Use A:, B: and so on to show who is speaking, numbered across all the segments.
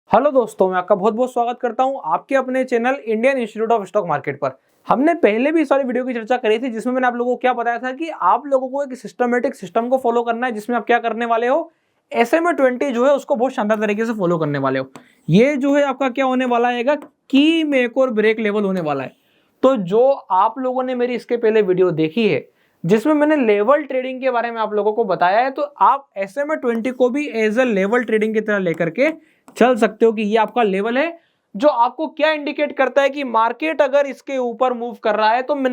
A: Hello दोस्तों, मैं आपका बहुत बहुत स्वागत करता हूं आपके अपने channel Indian institute of stock market पर। हमने पहले भी इस वाली वीडियो की चर्चा करी थी जिसमें मैंने आप लोगों को क्या बताया था कि आप लोगों को एक सिस्टमेटिक सिस्टम को फॉलो करना है, जिसमें आप क्या करने वाले हो, SMA 20 जो है उसको बहुत शानदार तरीके से फॉलो करने वाले हो। ये जो है आपका क्या होने वाला है, की मेक और ब्रेक लेवल होने वाला है। तो जो आप लोगों ने मेरी इसके पहले वीडियो देखी है जिसमें मैंने लेवल ट्रेडिंग के बारे में आप लोगों को बताया है, तो आप SMA 20 को भी एज ए लेवल ट्रेडिंग की तरह लेकर के चल सकते हो कि ये आपका लेवल है जो आपको क्या इंडिकेट करता है कि मार्केट अगर इसके ऊपर मूव कर रहा है तो मैं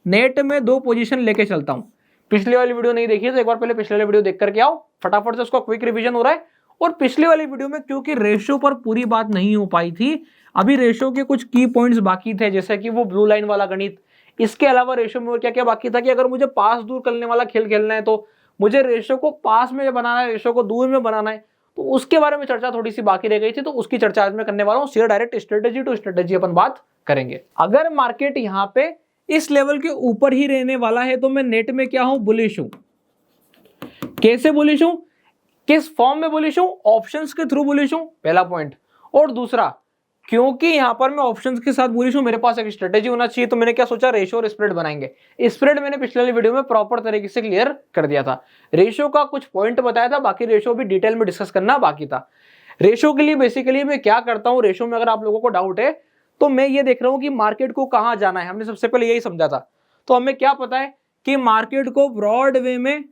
A: नेट में दो पोजीशन लेके चलता हूं। पिछली वाली वीडियो नहीं देखी तो एक बार पहले पिछले वाली वीडियो देख करके आओ, फटाफट से उसका क्विक रिवीजन हो रहा है। और पिछली वाली वीडियो में क्योंकि रेशियो पर पूरी बात नहीं हो पाई थी, अभी रेशियो के कुछ की पॉइंट्स बाकी थे, जैसे कि वो ब्लू लाइन वाला गणित। इसके अलावा रेशियो में और क्या क्या बाकी था कि अगर मुझे पास दूर करने वाला खेल खेलना है तो मुझे रेशियो को पास में बनाना है, रेशियो को दूर में बनाना है, तो उसके बारे में चर्चा थोड़ी सी बाकी रह गई थी। तो उसकी चर्चा आज मैं करने वाला हूं। सीधा डायरेक्ट स्ट्रेटेजी टू स्ट्रेटेजी अपन बात करेंगे। अगर मार्केट यहां पे इस लेवल के ऊपर ही रहने वाला है तो मैं नेट में क्या हूं, बुलिश हूं। कैसे बुलिश हूं, किस फॉर्म में बुलिश हूं, ऑप्शंस के थ्रू बुलिश हूं, पहला पॉइंट। और दूसरा, क्योंकि यहां पर मैं ऑप्शंस के साथ बुलिश हूं, मेरे पास एक स्ट्रेटेजी होना चाहिए, तो मैंने क्या सोचा, रेशियो और स्प्रेड बनाएंगे। स्प्रेड मैंने पिछले वाली वीडियो में प्रॉपर तरीके से क्लियर कर दिया था। रेशियो का कुछ पॉइंट बताया था, बाकी रेशियो भी डिटेल में डिस्कस करना बाकी था। रेशियो के लिए बेसिकली मैं क्या करता हूं, रेशियो में अगर आप लोगों को डाउट है तो मैं ये देख रहा हूं कि मार्केट को कहां जाना है। हमने सबसे पहले यही समझा था, तो हमें क्या पता है कि मार्केट को ब्रॉड वे में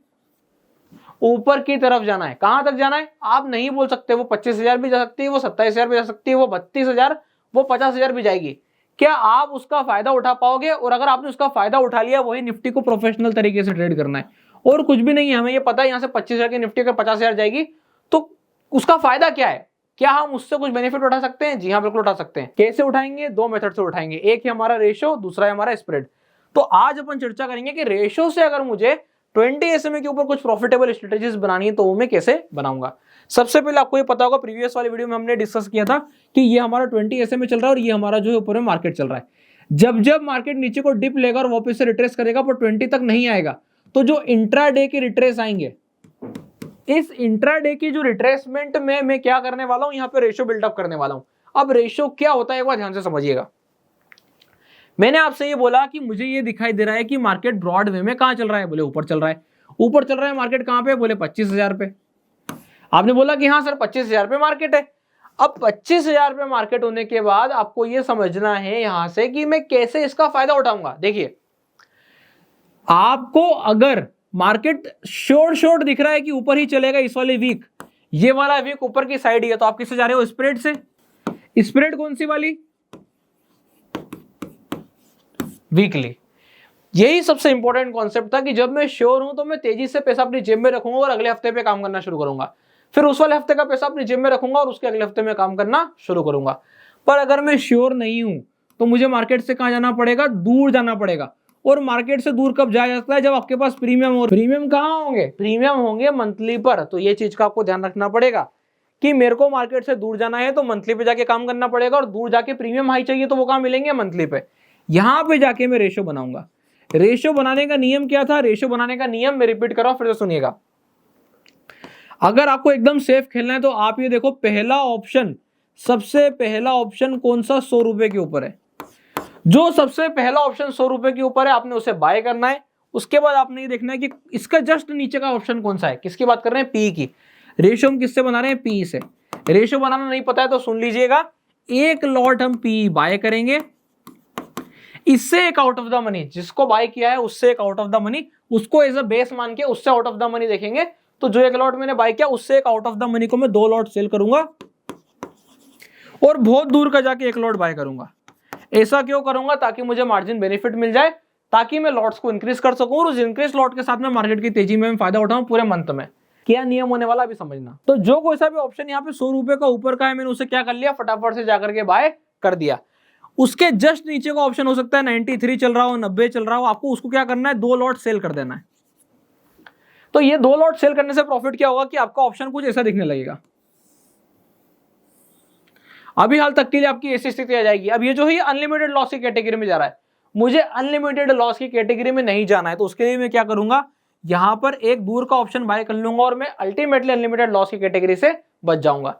A: ऊपर की तरफ जाना है। कहां तक जाना है आप नहीं बोल सकते, वो 25,000 भी जा सकती है, वो 27,000 भी जा सकती है, वो 32,000, वो 50,000 भी जाएगी। क्या आप उसका फायदा उठा पाओगे? और अगर आपने उसका फायदा उठा लिया, वही निफ्टी को प्रोफेशनल तरीके से ट्रेड करना है और कुछ भी नहीं है। हमें ये पता है यहाँ से 25,000 की निफ्टी अगर 50,000 जाएगी तो उसका फायदा क्या है, क्या हम उससे कुछ बेनिफिट उठा सकते हैं? जी हाँ, बिल्कुल उठा सकते हैं। कैसे उठाएंगे? दो मेथड से उठाएंगे, एक है हमारा रेशियो, दूसरा है हमारा स्प्रेड। तो आज अपन चर्चा करेंगे कि रेशियो से अगर मुझे 20 SMA के ऊपर कुछ प्रॉफिटेबल स्ट्रेटेजीज बनानी है तो वो मैं कैसे बनाऊंगा। सबसे पहले आपको ये पता होगा, प्रीवियस वाली वीडियो में हमने डिस्कस किया था कि ये हमारा 20 SMA चल रहा है और ये हमारा जो है ऊपर में मार्केट चल रहा है। जब जब मार्केट नीचे को डिप लेगा और वापस से रिट्रेस करेगा पर 20 तक नहीं आएगा, तो जो इंट्राडे के रिट्रेस आएंगे, इस इंट्राडे की जो रिट्रेसमेंट में मैं क्या करने वाला हूं, यहां पे रेशियो बिल्डअप करने वाला हूं। अब रेशियो क्या होता है एक बार ध्यान से समझिएगा। मैंने आपसे ये बोला कि मुझे ये दिखाई दे रहा है कि मार्केट ब्रॉड वे में कहां चल रहा है, बोले ऊपर चल रहा है। ऊपर चल रहा है मार्केट कहां पे, बोले 25,000 पे। आपने बोला कि हाँ सर 25,000 पे मार्केट है। अब 25,000 पे मार्केट होने के बाद आपको ये समझना है यहां से कि मैं कैसे इसका फायदा उठाऊंगा। देखिए, आपको अगर मार्केट शॉर्ट दिख रहा है कि ऊपर ही चलेगा इस वाले वीक, ये वाला वीक ऊपर की साइड ही है, तो आप किससे जा रहे हो, स्प्रेड से। स्प्रेड कौन सी वाली, वीकली। यही सबसे इंपॉर्टेंट कॉन्सेप्ट था कि जब मैं श्योर हूं तो मैं तेजी से पैसा अपनी जेब में रखूंगा और अगले हफ्ते पे काम करना शुरू करूंगा। फिर उस वाले हफ्ते का पैसा अपनी जेब में रखूंगा और उसके अगले हफ्ते में काम करना शुरू करूंगा। पर अगर मैं श्योर नहीं हूं तो मुझे मार्केट से कहां जाना पड़ेगा, दूर जाना पड़ेगा। और मार्केट से दूर कब जाया जाता है, जब आपके पास प्रीमियम हो। प्रीमियम कहां होंगे, प्रीमियम होंगे मंथली पर। तो ये चीज का आपको ध्यान रखना पड़ेगा कि मेरे को मार्केट से दूर जाना है तो मंथली पे जाके काम करना पड़ेगा, और दूर जाके प्रीमियम हाई चाहिए तो वो कहां मिलेंगे, मंथली पे। यहां पे जाके मैं रेशियो बनाऊंगा। रेशियो बनाने का नियम क्या था, रेशियो बनाने का नियम मैं रिपीट कर रहा हूं, फिर से सुनिएगा। अगर आपको एकदम सेफ खेलना है तो आप ये देखो, पहला ऑप्शन, सबसे पहला ऑप्शन कौन सा, 100 रुपए के ऊपर है। जो सबसे पहला ऑप्शन 100 रुपए के ऊपर है, आपने उसे बाय करना है। उसके बाद आपने ये देखना है कि इसका जस्ट नीचे का ऑप्शन कौन सा है। किसकी बात कर रहे हैं, पी की। रेशियो हम किससे बना रहे हैं, पी से। रेशियो बनाना नहीं पता है तो सुन लीजिएगा, एक लॉट हम पी बाय करेंगे, इससे एक आउट ऑफ द मनी, जिसको बाय किया है उससे एक आउट ऑफ द मनी, उसको एज अ बेस मान के उससे आउट ऑफ द मनी देखेंगे। तो जो एक लॉट मैंने बाय किया उससे एक आउट ऑफ द मनी को मैं 2 लॉट सेल करूंगा और बहुत दूर का जाके एक लॉट बाय करूंगा। ऐसा क्यों करूंगा, ताकि मुझे मार्जिन बेनिफिट मिल जाए, ताकि मैं लॉट्स को इंक्रीज कर सकूं और उस इंक्रीज लॉट के साथ में मार्केट की तेजी में फायदा उठाऊं पूरे मंथ में। क्या नियम होने वाला अभी समझना। तो जो कोई सा भी ऑप्शन यहाँ पे 100 रुपए का ऊपर का है, मैंने उसे क्या कर लिया, फटाफट से जाकर के बाय कर दिया। उसके जस्ट नीचे का ऑप्शन हो सकता है 93 चल रहा हो, 90 चल रहा हो, आपको उसको क्या करना है, 2 लॉट सेल कर देना है। तो ये 2 लॉट सेल करने से प्रॉफिट क्या होगा कि आपका ऑप्शन कुछ ऐसा दिखने लगेगा। अभी हाल तक के लिए आपकी ऐसी स्थिति आ जाएगी। अब ये जो है अनलिमिटेड लॉस की कैटेगरी में जा रहा है, मुझे अनलिमिटेड लॉस की कैटेगरी में नहीं जाना है। तो उसके लिए मैं क्या करूंगा, यहां पर एक दूर का ऑप्शन बाय कर लूंगा और मैं अल्टीमेटली अनलिमिटेड लॉस की कैटेगरी से बच जाऊंगा।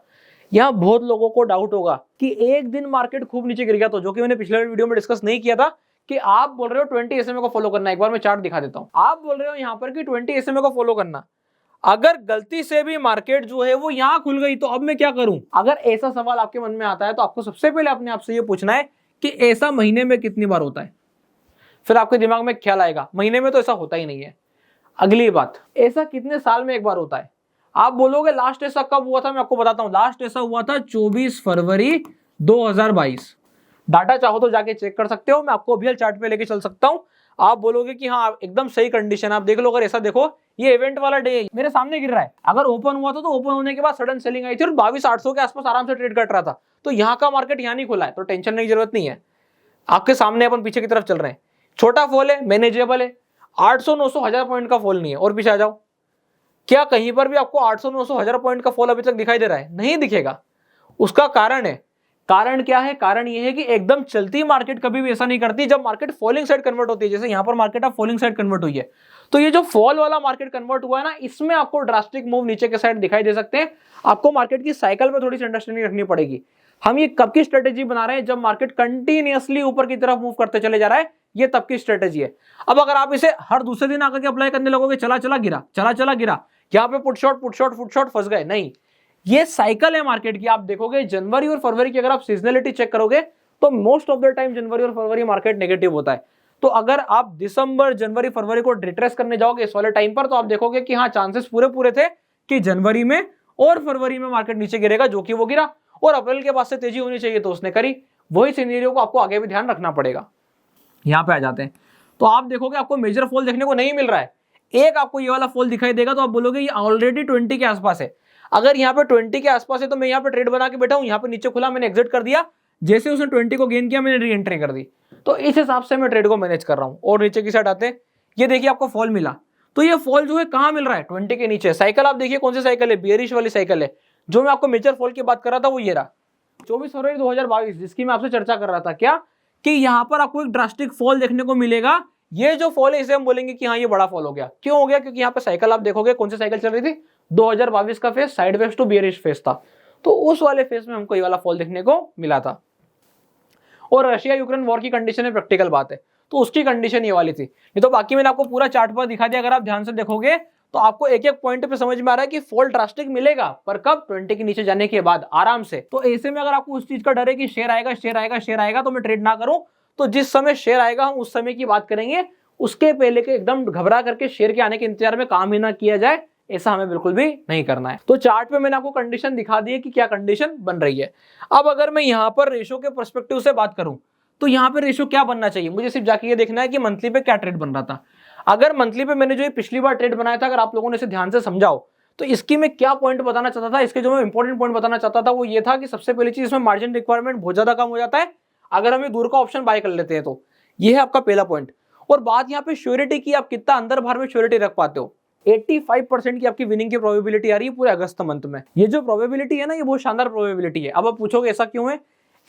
A: यहाँ बहुत लोगों को डाउट होगा कि एक दिन मार्केट खूब नीचे गिर गया तो, जो कि मैंने पिछले वीडियो में डिस्कस नहीं किया था, कि आप बोल रहे हो 20 SMA को फॉलो करना। एक बार मैं चार्ट दिखा देता हूं। आप बोल रहे हो यहाँ पर कि 20 SMA को फॉलो करना, अगर गलती से भी मार्केट जो है वो यहाँ खुल गई तो अब मैं क्या करूं? अगर ऐसा सवाल आपके मन में आता है तो आपको सबसे पहले अपने आप से ये पूछना है कि ऐसा महीने में कितनी बार होता है। फिर आपके दिमाग में ख्याल आएगा महीने में तो ऐसा होता ही नहीं है। अगली बात, ऐसा कितने साल में एक बार होता है? आप बोलोगे लास्ट ऐसा कब हुआ था, मैं आपको बताता हूं। लास्ट ऐसा हुआ था 24 फरवरी 2022। डाटा चाहो तो जाके चेक कर सकते हो, मैं आपको अभी चार्ट पे लेके चल सकता हूं। आप बोलोगे कि हाँ एकदम सही कंडीशन, आप देख लो। अगर ऐसा देखो, ये इवेंट वाला डे मेरे सामने गिर रहा है। अगर ओपन हुआ था तो ओपन होने के बाद सडन सेलिंग आई थी और 22,800 के आसपास आराम से ट्रेड कट रहा था। तो यहाँ का मार्केट यहाँ नहीं खुला है, तो टेंशन की जरूरत नहीं है। आपके सामने अपन पीछे की तरफ चल रहे हैं, छोटा फॉल है, मैनेजेबल है। 800, 900, 1000 पॉइंट का फॉल नहीं है। और पीछे आ जाओ, क्या कहीं पर भी आपको 800, 900, 1000 पॉइंट का फॉल अभी तक दिखाई दे रहा है? नहीं दिखेगा। उसका कारण है, कारण क्या है? कारण ये है कि एकदम चलती मार्केट कभी भी ऐसा नहीं करती। जब मार्केट फॉलिंग साइड कन्वर्ट होती है, जैसे यहाँ पर मार्केट अब फॉलिंग साइड कन्वर्ट हुई है, तो ये जो फॉल वाला मार्केट कन्वर्ट हुआ है ना, इसमें आपको ड्रास्टिक मूव नीचे के साइड दिखाई दे सकते हैं। आपको मार्केट की साइकिल में थोड़ी सी अंडरस्टैंडिंग रखनी पड़ेगी। हम ये कब की स्ट्रेटेजी बना रहे हैं? जब मार्केट कंटिन्यूअसली ऊपर की तरफ मूव करते चले जा रहा है, ये तब की स्ट्रेटेजी है। अब अगर आप इसे हर दूसरे दिन आकर के अप्लाई करने लगोगे, चला चला गिरा, चला चला गिरा, यहाँ पे put shot put shot put shot, फंस गए, नहीं। ये साइकिल है मार्केट की। आप देखोगे जनवरी और फरवरी की अगर आप सीजनलिटी चेक करोगे तो मोस्ट ऑफ द टाइम जनवरी और फरवरी मार्केट नेगेटिव होता है। तो अगर आप दिसंबर, जनवरी, फरवरी को रिट्रेस करने जाओगे इस वाले टाइम पर, तो आप देखोगे कि हाँ चांसेस पूरे थे कि जनवरी में और फरवरी में मार्केट नीचे गिरेगा, जो कि वो गिरा। और अप्रैल के बाद से तेजी होनी चाहिए तो उसने करी। वही सिनेरियो को आपको आगे भी ध्यान रखना पड़ेगा। यहाँ पे आ जाते हैं तो आप देखोगे आपको मेजर फॉल देखने को नहीं मिल रहा है। एक आपको ये वाला फॉल दिखाई देगा तो आप बोलोगे ये ऑलरेडी 20 के आसपास है। अगर यहाँ पे 20 के आसपास है तो मैं यहाँ पे ट्रेड बना के बैठा हूँ, यहाँ पे नीचे खुला, मैंने एग्जिट कर दिया, जैसे उसने 20 को गेन किया मैंने री एंट्री कर दी। तो इस हिसाब से मैं ट्रेड को मैनेज कर रहा हूँ। और नीचे की साइड आते हैं, ये देखिए आपको फॉल मिला, तो ये फॉल जो है कहाँ मिल रहा है? 20 के नीचे। साइकिल आप देखिए कौन सी साइकिल है? बियरिश वाली साइकिल है। जो मैं आपको मेजर फॉल की बात कर रहा था वो ये रहा 24 फरवरी 2022, जिसकी मैं आपसे चर्चा कर रहा था। क्या कि यहाँ पर आपको एक ड्रास्टिक फॉल देखने को मिलेगा। ये जो फॉल है इसे हम बोलेंगे कि हाँ ये बड़ा फॉल हो गया। क्यों हो गया? क्योंकि यहाँ पे साइकिल आप देखोगे कौन सी साइकिल चल रही थी? 2022 का phase sideways to bearish phase था। तो उस वाले फेज में हमको ये वाला फॉल देखने को मिला था। और रशिया यूक्रेन वॉर की कंडीशन है, प्रैक्टिकल बात है, तो उसकी कंडीशन ये वाली थी। नहीं तो बाकी मैंने आपको पूरा चार्ट पर दिखा दिया। अगर आप ध्यान से देखोगे तो आपको एक एक पॉइंट पे समझ में आ रहा है कि फॉल ड्रास्टिक मिलेगा, पर कब? 20 के नीचे जाने के बाद आराम से। तो ऐसे में अगर आपको उस चीज का डर है कि शेयर आएगा शेयर आएगा शेयर आएगा तो मैं ट्रेड ना करूं, तो जिस समय शेयर आएगा हम उस समय की बात करेंगे। उसके पहले के एकदम घबरा करके शेयर के आने के इंतजार में काम ही ना किया जाए, ऐसा हमें बिल्कुल भी नहीं करना है। तो चार्ट पे मैंने आपको कंडीशन दिखा दी है कि क्या कंडीशन बन रही है। अब अगर मैं यहाँ पर रेशो के पर्सपेक्टिव से बात करूं तो यहाँ पे रेशो क्या बनना चाहिए? मुझे सिर्फ जाके ये देखना है कि मंथली पे क्या ट्रेड बन रहा था। अगर मंथली पे मैंने जो ये पिछली बार ट्रेड बनाया था, अगर आप लोगों ने इसे ध्यान से समझाओ तो इसकी मैं क्या पॉइंट बताना चाहता था, इसके जो मैं इंपॉर्टेंट पॉइंट बताना चाहता था वो ये था कि सबसे पहली चीज इसमें मार्जिन रिक्वायरमेंट बहुत ज्यादा कम हो जाता है अगर हम ये दूर का ऑप्शन बाय कर लेते हैं। तो ये है आपका पहला पॉइंट। और बात यहाँ पे श्योरिटी की, आप कितना अंदर बाहर में श्योरिटी रख पाते हो। 85% की आपकी विनिंग की प्रोबेबिलिटी आ रही है पूरे अगस्त मंथ में। ये जो प्रोबेबिलिटी है ना, ये बहुत शानदार प्रोबेबिलिटी है। अब आप पूछोगे ऐसा क्यों है?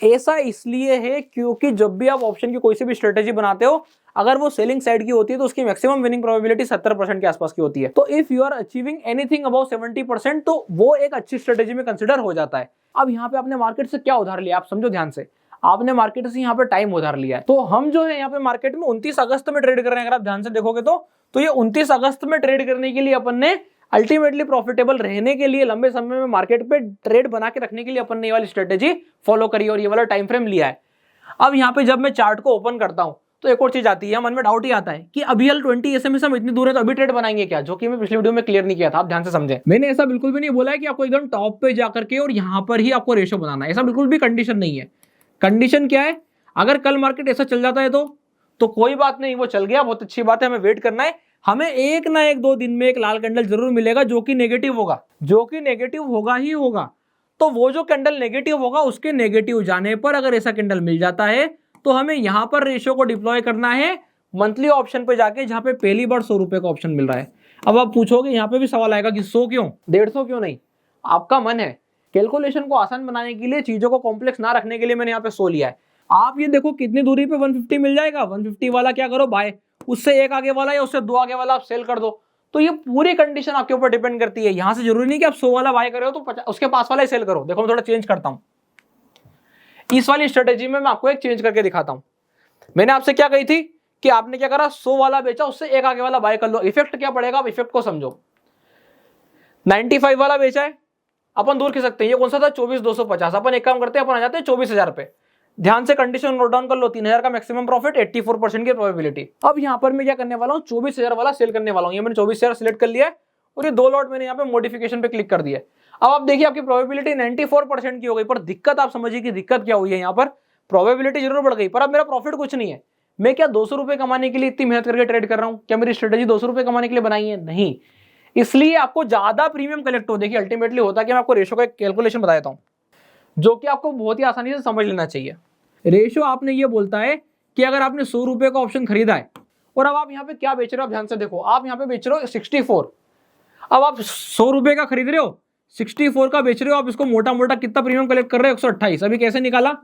A: ऐसा इसलिए है क्योंकि जब भी आप ऑप्शन की कोई सी भी स्ट्रेटेजी बनाते हो, अगर वो सेलिंग साइड की होती है तो उसकी मैक्सिमम विनिंग प्रोबेबिलिटी 70% के आसपास की होती है। तो if you are achieving anything about 70% तो वो एक अच्छी स्ट्रेटेजी में कंसिडर हो जाता है। अब यहाँ पे आपने मार्केट से क्या उधार लिया, आप समझो ध्यान से। आपने मार्केट से यहाँ पे टाइम उधार लिया है। तो हम जो है यहाँ पे मार्केट में 29 अगस्त में ट्रेड कर रहे हैं। अगर आप ध्यान से देखोगे तो ये 29 अगस्त में ट्रेड करने के लिए अपन ने अल्टीमेटली प्रॉफिटेबल रहने के लिए, लंबे समय में मार्केट पे ट्रेड बना के रखने के लिए अपन ने ये वाली स्ट्रेटेजी फॉलो करी और ये वाला टाइम फ्रेम लिया है। अब यहाँ पे जब मैं चार्ट को ओपन करता हूँ तो एक और चीज आती है, मन में डाउट ही आता है कि अभी 20 SMA से हम इतनी दूर है तो अभी ट्रेड बनाएंगे क्या, जो कि मैं पिछले वीडियो में क्लियर नहीं किया था। आप ध्यान से समझे, मैंने ऐसा बिल्कुल भी नहीं बोला है कि आपको एकदम टॉप पे जाकर के और यहाँ पर ही आपको रेशो बनाना है, ऐसा बिल्कुल भी कंडीशन नहीं है। कंडीशन क्या है? अगर कल मार्केट ऐसा चल जाता है तो कोई बात नहीं, वो चल गया, बहुत अच्छी बात है, हमें वेट करना है। हमें एक ना एक दो दिन में एक लाल कैंडल जरूर मिलेगा जो कि नेगेटिव होगा, जो कि नेगेटिव होगा ही होगा। तो वो जो कैंडल नेगेटिव होगा उसके नेगेटिव जाने पर अगर ऐसा कैंडल मिल जाता है तो हमें यहां पर रेशियो को डिप्लॉय करना है मंथली ऑप्शन पे जाके, जहां पे पहली बार 100 रुपए का ऑप्शन मिल रहा है। अब आप पूछोगे यहाँ पे भी सवाल आएगा कि 100 क्यों, 150 क्यों नहीं? आपका मन है। कैलकुलेशन को आसान बनाने के लिए, चीजों को कॉम्प्लेक्स ना रखने के लिए मैंने यहाँ पे 100 लिया है। आप ये देखो कितनी दूरी पे 150 मिल जाएगा, 150 वाला क्या करो बाय, उससे एक आगे वाला या उससे दो आगे वाला आप सेल कर दो, तो ये पूरी कंडीशन आपके ऊपर डिपेंड करती है। यहां से जरूरी नहीं कि आप 100 वाला बाय कर रहे हो तो उसके पास वाला ही सेल करो। देखो मैं थोड़ा चेंज करता हूं, इस वाली स्ट्रेटेजी में मैं आपको एक चेंज करके दिखाता हूं। मैंने आपसे क्या कही थी कि आपने क्या करा, 100 वाला बेचा, उससे एक आगे वाला बाय कर लो। इफेक्ट क्या पड़ेगा, आप इफेक्ट को समझो। 95 वाला बेचा है, अपन दूर खींच सकते हैं। ये कौन सा था, 24,250। अपन एक काम करते हैं, अपन आ जाते हैं 24,000 पे। ध्यान से कंडीशन नोट डाउन कर लो। 3,000 का मैक्सिमम प्रॉफिट, 84% की प्रोबेबिलिटी। अब यहां पर मैं क्या करने वाला हूं, 24,000 वाला सेल करने वाला हूं। ये मैंने 24,000 सिलेक्ट कर लिया है और ये 2 लॉट मैंने यहाँ पे मॉडिफिकेशन पे क्लिक कर दिया। अब आप देखिए आपकी प्रोबेबिलिटी 94% की हो गई। पर दिक्कत आप समझिए कि दिक्कत क्या हुई है, यहाँ पर प्रोबेबिलिटी जरूर बढ़ गई पर अब मेरा प्रॉफिट कुछ नहीं है। मैं क्या 200 रुपए कमाने के लिए इतनी मेहनत करके ट्रेड कर रहा हूं? क्या मेरी स्ट्रेटेजी 200 रुपए कमाने के लिए बनाई है? नहीं। इसलिए आपको ज्यादा प्रीमियम कलेक्ट हो। देखिए अल्टीमेटली होता है कि मैं आपको रेशो का एक कैलकुलेशन बता देता हूं जो कि आपको बहुत ही आसानी से समझ लेना चाहिए। रेशो आपने ये बोलता है कि अगर आपने 100 रुपए का ऑप्शन खरीदा है और अब आप यहाँ पे क्या बेच रहे हो, आप ध्यान से देखो। आप यहाँ पे बेच रहे हो 64। अब आप 100 रुपए का खरीद रहे हो, 64 का बेच रहे हो। आप इसको मोटा मोटा कितना प्रीमियम कलेक्ट कर रहे हो, 128। अभी कैसे निकाला,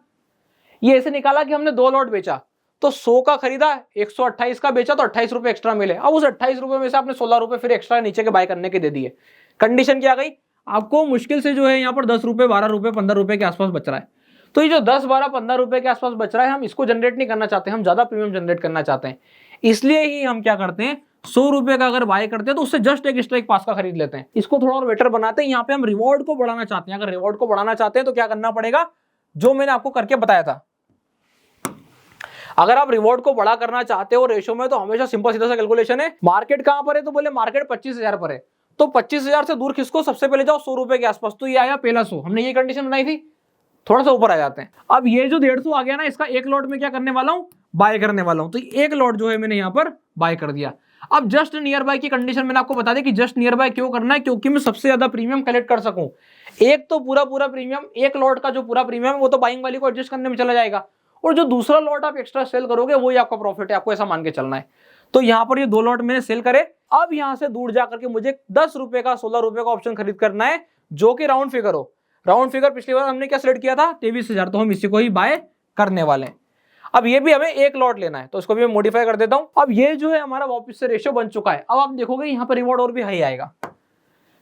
A: ये ऐसे निकाला कि हमने 2 लॉट बेचा तो 100 का खरीदा, 128 का बेचा तो 28 रुपए एक्स्ट्रा मिले। अब उस 28 रुपए में से आपने 16 रुपए फिर एक्स्ट्रा नीचे के बाय करने के दे दिए। कंडीशन क्या आ गई, आपको मुश्किल से जो है यहाँ पर 10 रुपए, 12 रुपए, 15 रुपए के आसपास बच रहा है। तो ये जो 10, 12, 15 रुपए के आसपास बच रहा है, हम इसको जनरेट नहीं करना चाहते, हम ज्यादा प्रीमियम जनरेट करना चाहते हैं। इसलिए ही हम क्या करते हैं, 100 रुपए का अगर बाय करते हैं तो उससे जस्ट एक स्ट्राइक पास का खरीद लेते हैं। इसको थोड़ा और बेटर बनाते हैं। यहाँ पे हम रिवॉर्ड को बढ़ाना चाहते हैं। अगर रिवॉर्ड को बढ़ाना चाहते हैं तो क्या करना पड़ेगा, जो मैंने आपको करके बताया था। अगर आप रिवॉर्ड को बड़ा करना चाहते हो रेशो में, तो हमेशा सिंपल सीधा सा कैलकुलेशन है। मार्केट कहां पर है, तो बोले मार्केट 25,000 पर है, तो 25,000 से दूर खिसको, सबसे पहले जाओ 100 रुपए के आसपास। तो ये आया पहला 100, हमने ये कंडीशन बनाई थी। थोड़ा सा ऊपर आ जाते हैं। अब ये जो 150 आ गया ना, इसका एक लॉट में क्या करने वाला हूं, बाय करने वाला हूं। तो एक लॉट जो है मैंने यहां पर बाय कर दिया। अब जस्ट नियर बाय की कंडीशन मैंने आपको बता दी कि जस्ट नियर बाय क्यों करना है, क्योंकि मैं सबसे ज्यादा प्रीमियम कलेक्ट कर सकूं। एक तो पूरा प्रीमियम, एक लॉट का जो पूरा प्रीमियम है वो तो बाइंग वाली को एडजस्ट करने में चला जाएगा, और जो दूसरा लॉट आप एक्स्ट्रा सेल करोगे वही आपका प्रॉफिट है। आपको ऐसा मान के चलना है। तो यहां पर ये 2 लॉट मैंने सेल करे। अब यहां से दूर जाकर के मुझे 10 रुपए का, 16 रुपए का ऑप्शन खरीद करना है, जो कि राउंड फिगर हो। राउंड फिगर पिछली बार हमने क्या सिलेक्ट किया था, 23,000, तो हम इसी को ही बाय करने वाले हैं। अब ये भी हमें एक लॉट लेना है, तो इसको भी मैं मॉडिफाई कर देता हूं। अब ये जो है हमारा वापस से रेशियो बन चुका है। अब आप देखोगे यहाँ पर रिवॉर्ड और भी हाई आएगा।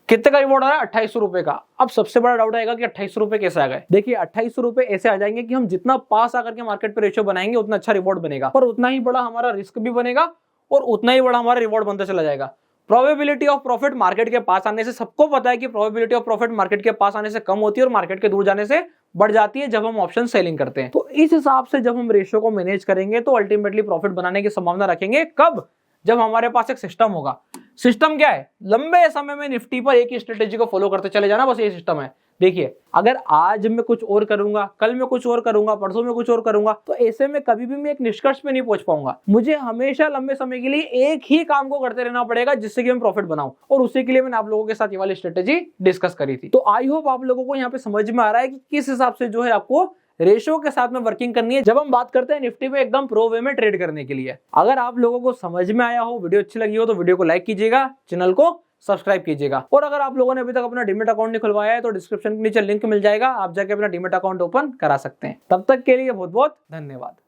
A: कितने का रिवॉर्ड आ रहा है, 2800 रुपए का। अब सबसे बड़ा डाउट आएगा कि 2800 रुपए कैसे आ गए। देखिए 2800 रुपए ऐसे आ जाएंगे कि हम जितना पास आकर के मार्केट पे रेशियो बनाएंगे उतना अच्छा रिवॉर्ड बनेगा, पर उतना ही बड़ा हमारा रिस्क भी बनेगा और उतना ही बड़ा हमारा रिवॉर्ड बनता चला जाएगा। प्रोबेबिलिटी ऑफ प्रॉफिट मार्केट के पास आने से, सबको पता है कि प्रोबेबिलिटी ऑफ प्रॉफिट मार्केट के पास आने से कम होती है और मार्केट के दूर जाने से बढ़ जाती है जब हम ऑप्शन सेलिंग करते हैं। तो इस हिसाब से जब हम रेशियो को मैनेज करेंगे तो अल्टीमेटली प्रॉफिट बनाने की संभावना रखेंगे। कब, जब हमारे पास एक सिस्टम होगा। सिस्टम क्या है, लंबे समय में निफ्टी पर एक ही स्ट्रेटेजी को फॉलो करते चले जाना, बस ये सिस्टम है। देखिए अगर आज मैं कुछ और करूंगा, कल मैं कुछ और करूंगा, परसों में कुछ और करूंगा, तो ऐसे में कभी भी मैं एक निष्कर्ष पे नहीं पहुंच पाऊंगा। मुझे हमेशा लंबे समय के लिए एक ही काम को करते रहना पड़ेगा जिससे कि मैं प्रॉफिट बनाऊं, और उसी के लिए मैंने आप लोगों के साथ ये वाली स्ट्रेटेजी डिस्कस करी थी। तो आई होप आप लोगों को यहाँ पे समझ में आ रहा है कि किस हिसाब से जो है आपको रेशो के साथ में वर्किंग करनी है जब हम बात करते हैं निफ्टी में एकदम प्रो वे में ट्रेड करने के लिए। अगर आप लोगों को समझ में आया हो, वीडियो अच्छी लगी हो, तो वीडियो को लाइक कीजिएगा, चैनल को सब्सक्राइब कीजिएगा। और अगर आप लोगों ने अभी तक अपना डीमैट अकाउंट नहीं खुलवाया है तो डिस्क्रिप्शन के नीचे लिंक मिल जाएगा, आप जाके अपना डीमैट अकाउंट ओपन करा सकते हैं। तब तक के लिए बहुत बहुत धन्यवाद।